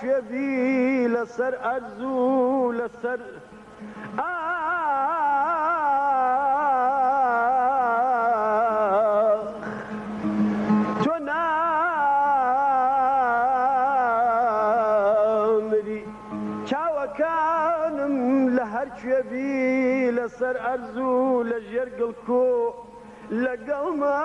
شوێبی لەسەر ئەرزوو لەسەر تۆ نامری چاوەکانم لە هەر کوێبی لەسەر ئەرزوو لە ژێر گڵکۆ لەگەڵما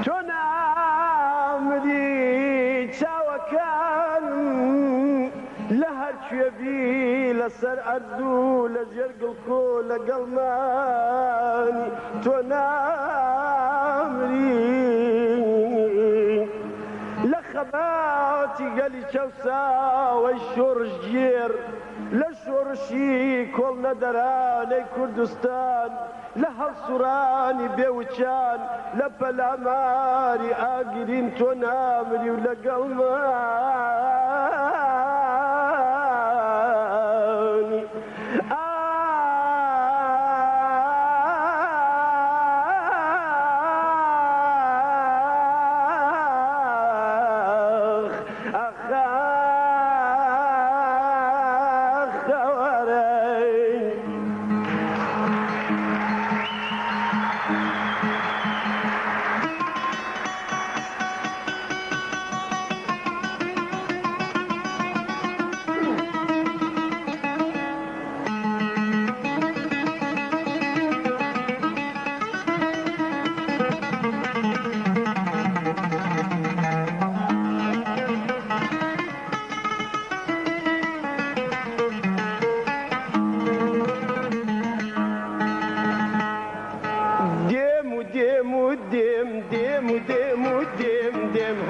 تۆ نامری چاوەکانم لە هەر کوێبی لەسەر ئەرزوو لە ژێر گڵکۆ لەگەڵمانی تۆ نامری لە خەباتی گەلی چەوساوەی شۆڕژگێر لە شۆڕشی کۆڵ نەدەرانەی کوردستان لە هەڵسوڕانی بێوچان لە پەلاماری ئاگرین تۆ نامری و لەگەڵمانی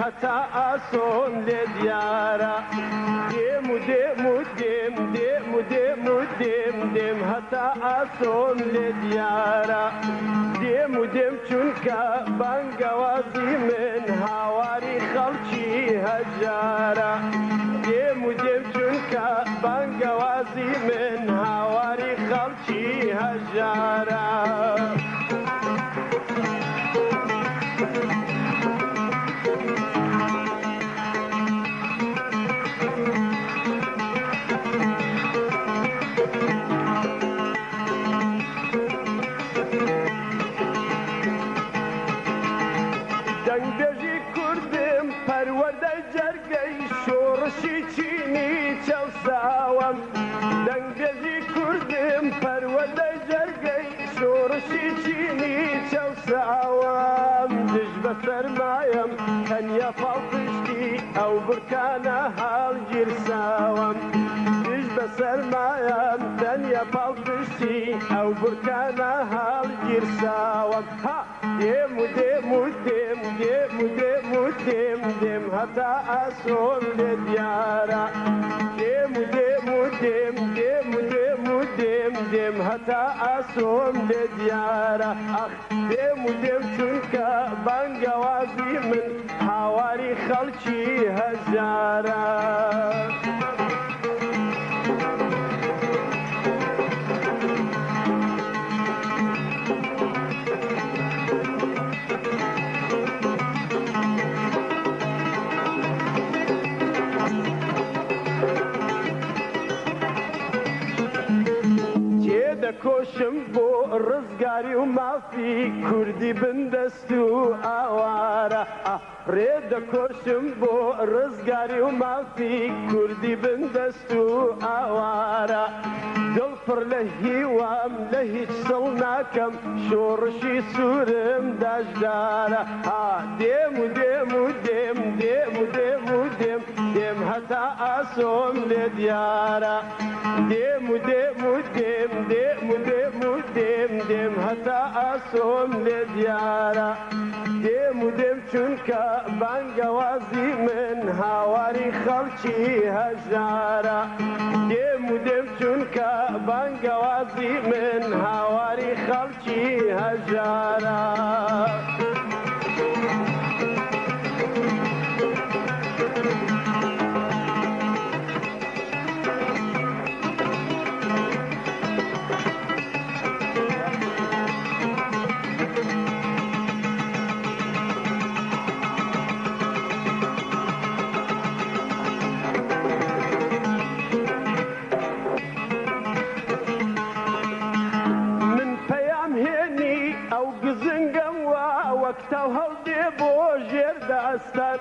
هەتا ئاسۆم لێ دیار دیارە دێم و دێم و دێم دێم و دێم و دێم دێم هەتا ئاسۆم لێ دیارە دێم و دێم چونکە بانگەوازی من هاواری خەڵکی هەژارە دێم و دێم چونکە بانگەوازی من هاواری خەڵکی هەژارە دەنگبێژی کوردم پەروەردەی جەرگەی شۆڕشی چینی چەوساوم دەنگبێژی کوردم پەروەردەی جەرگەی شۆڕشی چینی چەوساوم دژ بە سەرمایم تەنیا پاڵپشتی ئەو بورکانە هەڵگیرساوم دژ بە سەرمایم تەنیا پاڵپشتی ئەو بورکانە هەڵگیرساوم ها دێم و دێم و دێم دێم و دێم و دێم دێم هەتا ئاسۆم لێ دیارە دێم و دێم و دێم دێم و دێم و دێم دێم هەتا ئاسۆم لێ دیارە ئەخ دێم و دێم چونکە بانگەوازی من هاواری خەڵکی هەژارە دەکۆشم بۆ ڕزگاری و مافی کوردی بندەست و ئاوارە ڕێ دەکۆشم بۆ ڕزگاری و مافی کوردی بندەست و ئاوارە دڵپڕ لە هیوام لە هیچ سڵ ناکەم شۆڕشی سوورم داشدارە دێم و دێم و دێم دێم و دێم و دێم دێم هەتا ئاسۆم لێ دیارە دێم و دێم و دێم دێم و دێم و دێم دێم هەتا ئاسۆم لێ دیارە دێم و دێم چونکە بانگەوازی من هاواری خەڵکی هەژارە دێم و دێم چونکە بانگەوازی من هاواری خەڵکی هەژارە وەکتەو هەڵدێ بۆ ژێر داستان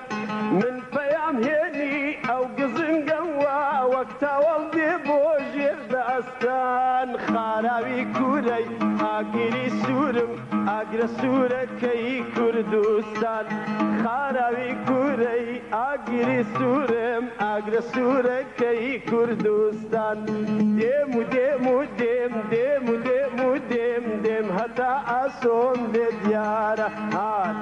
من پەیام هێنی ئەو گزنگەم وا وەکتەو هەڵدێ بۆ ژێر داستان خاراوی کوورەی ئاگری سوورم ئاگرە سوورەکەی کوردستان خاراوی کوورەی ئاگری سوورم ئاگرە سوورەکەی کوردستان دێم و دێم و دێم دێم و دێم و دێم دێم هەتا ئاسۆم لێ دیارە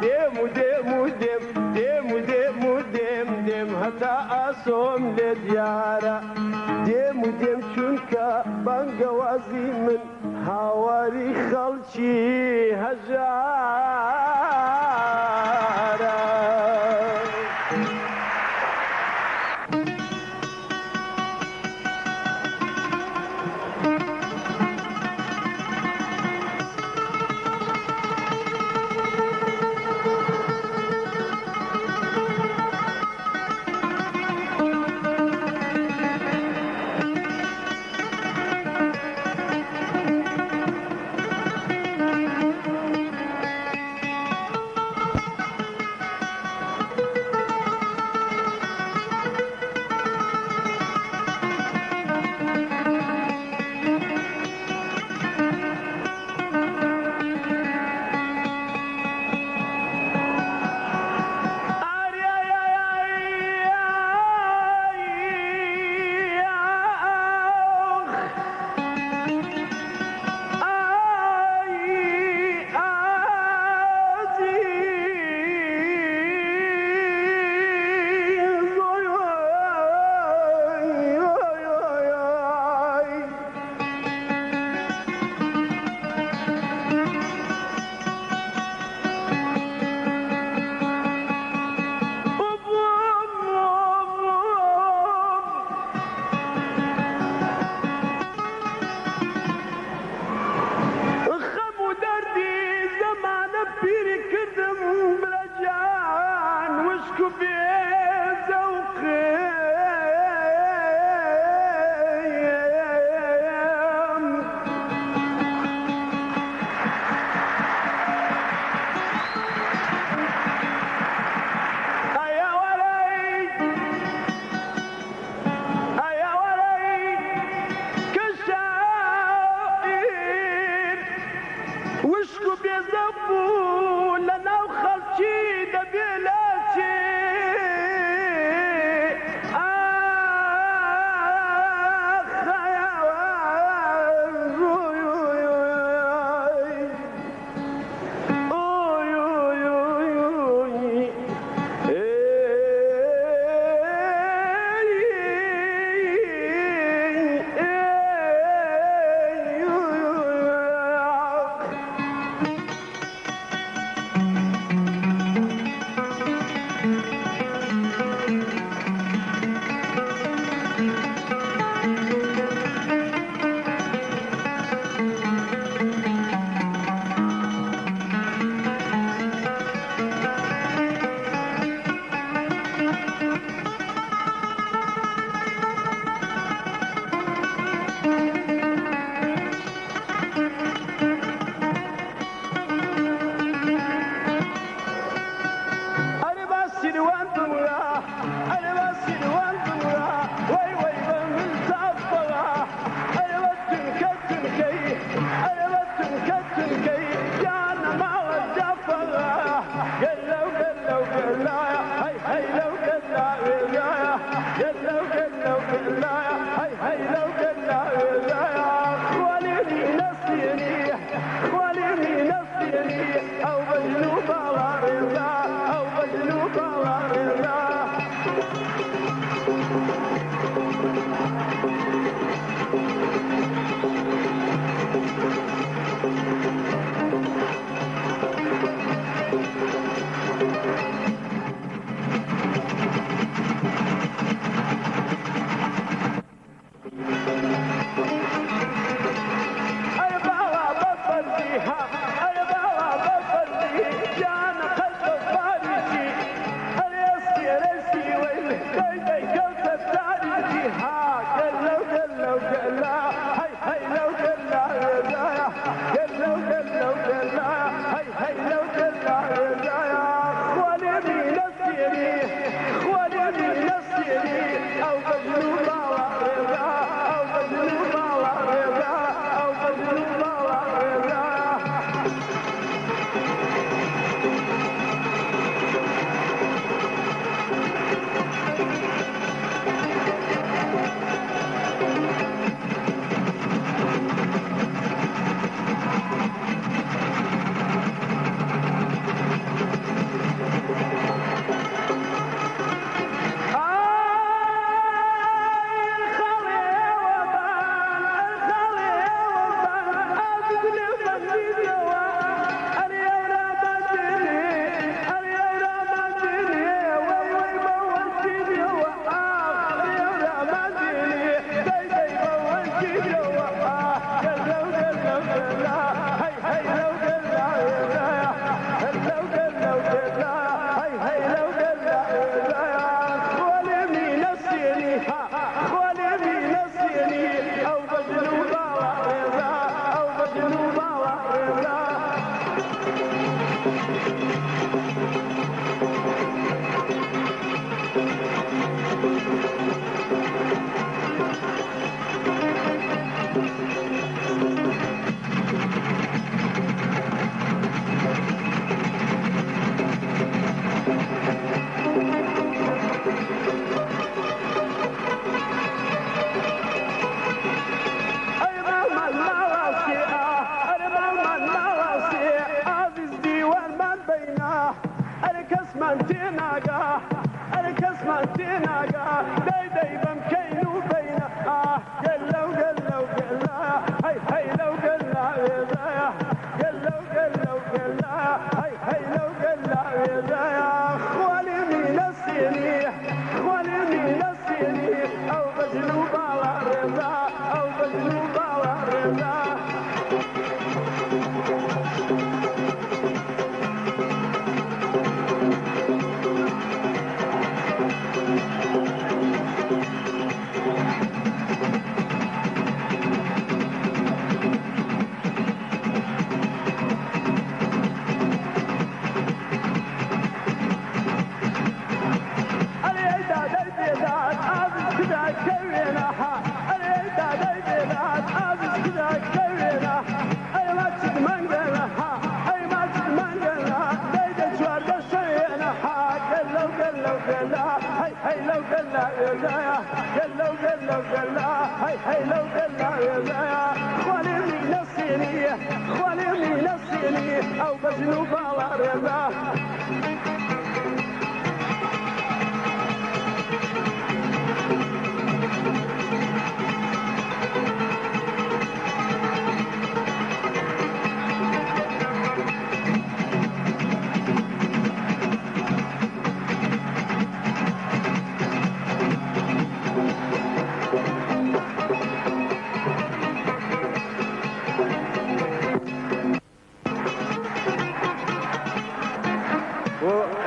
دێم و دێم و دێم دێم و دێم و دێم دێم هەتا ئاسۆم لێ دیارە دێم و دێم چونکە بانگەوازی من هاواری خەڵکی هەژارە قلو قلو قلا هاي هاي لو قلا خوالي نسيني خوالي نسيني او بجنوب على رضا او بجنوب على رضا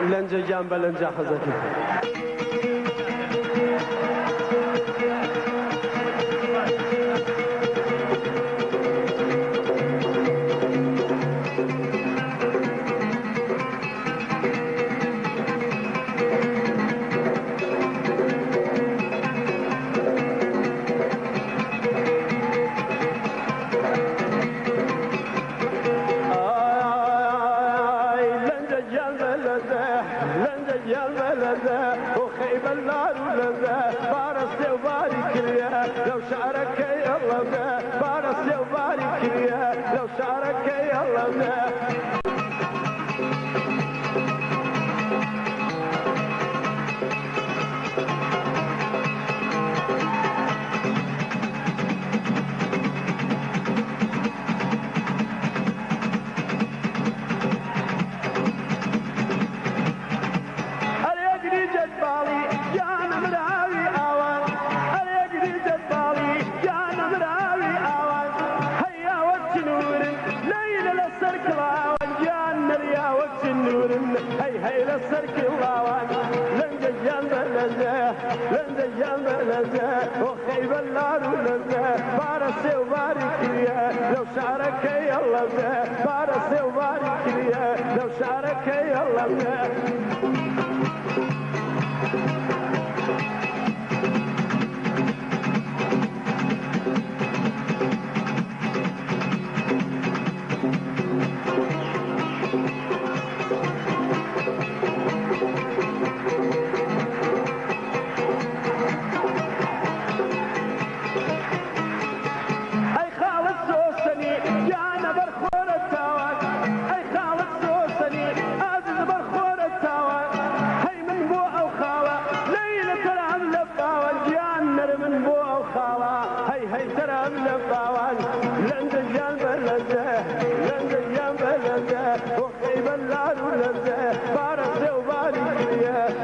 لنجا جنب لنجا حزتي يا البلد وباري كريا لو شعرك يا الله بارس وباري كريا لو شعرك يا الله هي للسرك اللاوان لنجا جنب لزه لنجا جنب لزه وخيب النار لزه بارس وبارك يا لو شعرك يا الله بارس وبارك يا لو شعرك يا الله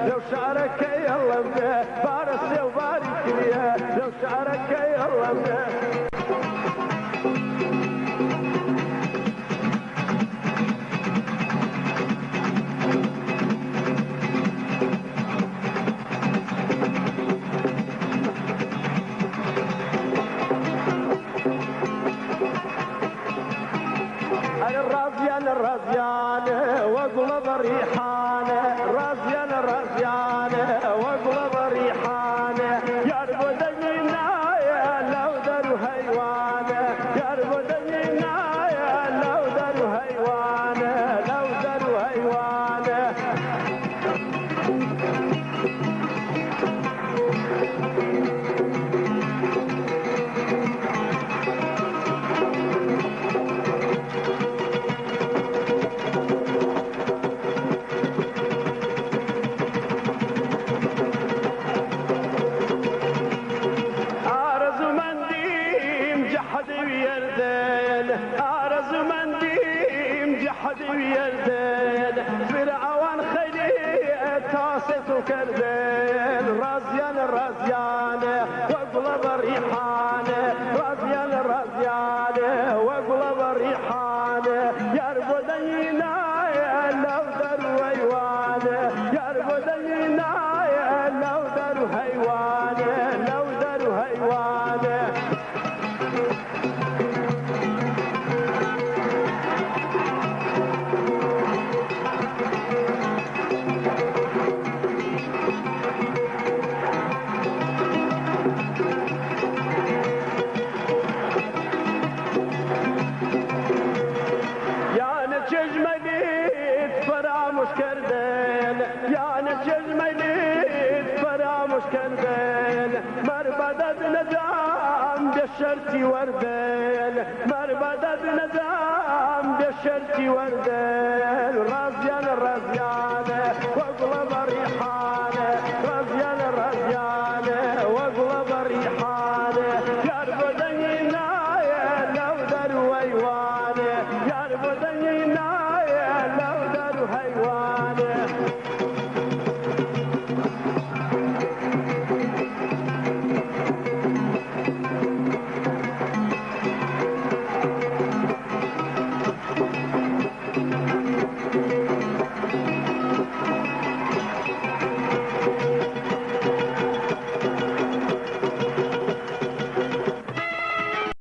لو شعرك يا الله بارس وبارك يا لو شعرك يا الله الرازيان الرازيان واقلب الريحان الرازيان الرازيان واقلب الريحان يربد النايا لو دروا هيوان يربد النايا لو دروا هيوان لو دروا هيوان ويردين فرعون خليه تاسس وكردين رازيان الرازيان واقلب الريحان رازيان الرازيان واقلب الريحان يربد النايا لو دروا هيوان يربد النايا لو دروا هيوان لو دروا هيوان مربدت ندام بشرتي وردين مربدت ندام بشرتي وردين رازيان الرازيان